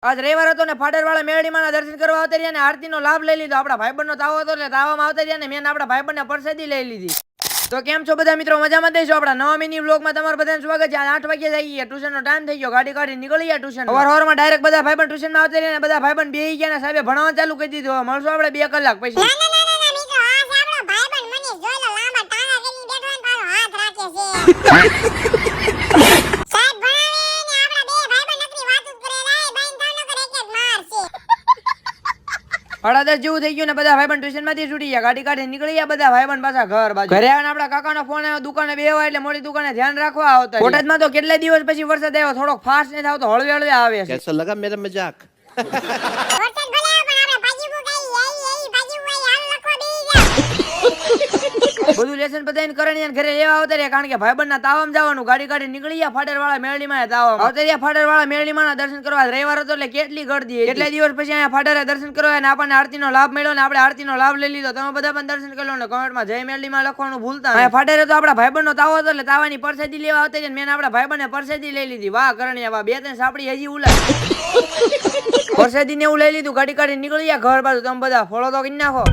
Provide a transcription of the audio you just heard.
આજ રવિવાર હતો ને ફાડર વાળા મેળીમાં દર્શન કરવા આવતા રહ્યા ને આરતી નો લાભ લઈ લીધો. આપડા ભાઈબંધ નો તાવો હતો એટલે તાવામાં આવતા રહ્યા ને મેં આપડા ભાઈબંધ ને પરસેદી લઈ લીધી. તો કેમ છો બધા મિત્રો, મજામાં દેશો? આપડા નવા મિની વ્લોગ માં તમારું બધાનું સ્વાગત છે. 8 વાગે જઈએ, ટ્યુશન નો ટાઈમ થઈ ગયો, ગાડી કાઢી નીકળી ગયા ટ્યુશન. સવારમાં ડાયરેક્ટ બધા ભાઈબંધ ટ્યુશન માં આવતા રહ્યા ને બધા ભાઈબંધ બેહી ગયા ને સાહેબે ભણવા ચાલુ કરી દીધું. મળશું આપણે 2 કલાક પછી. અડાદર જેવું થઈ ગયું ને બધા ભાઈબંધ ટ્યુશન માંથી છૂટી ગયા, ગાડી કાઢી નીકળી ગયા બધા ભાઈબંધ પાછા ઘર બાજુ. ઘરે આવીને આપડા કાકાનો ફોન આવ્યો, દુકાને બેહવા એટલે મોટી દુકાને ધ્યાન રાખવા આવતા. બોટાદમાં તો કેટલા દિવસ પછી વરસાદ આવ્યો, થોડોક ફાસ્ટ નથી આવતો, હળવે હળવે આવે છે. कैसा लगा मेरा मजाक? બધું લેસન બધાને કરણીયા ઘરે લેવા આવતા રહ્યા, કારણ કે ભાઈબંધ ના તાવમ જવાનું. ગાડી કાઢી નીકળી ગયા ફાડર વાળા મેળીમાં તાવમ આવતા રહ્યા. ફાડર વાળા મેળીમાં દર્શન કરવા રવિવાર હતો એટલે કેટલી ગળદી. કેટલા દિવસ પછી અહીંયા ફાડરે દર્શન કરવા અને આપણને આરતી નો લાભ મળ્યો ને આપણે આરતી નો લાભ લઈ લીધો. તમે બધા પણ દર્શન કરી લો ને કમેન્ટમાં જય મેળીમાં લખવાનું ભૂલતા નહીં. ફાડરે તો આપડા ભાઈબંધ નો તાવો હતો એટલે તાવાની પરસેદી લેવા આવતા રહ્યા. મેં આપડા ભાઈબંધ ને પરસેદી લઈ લીધી. વાહ કરણીયા વાહ, 2-3 સાપડી હજી ઉલાય. પરસેદી ને એવું લઈ લીધું, ગાડી કાઢી નીકળી ગયા ઘર બાજુ. તમે બધા ફોલો તો કરી નાખો.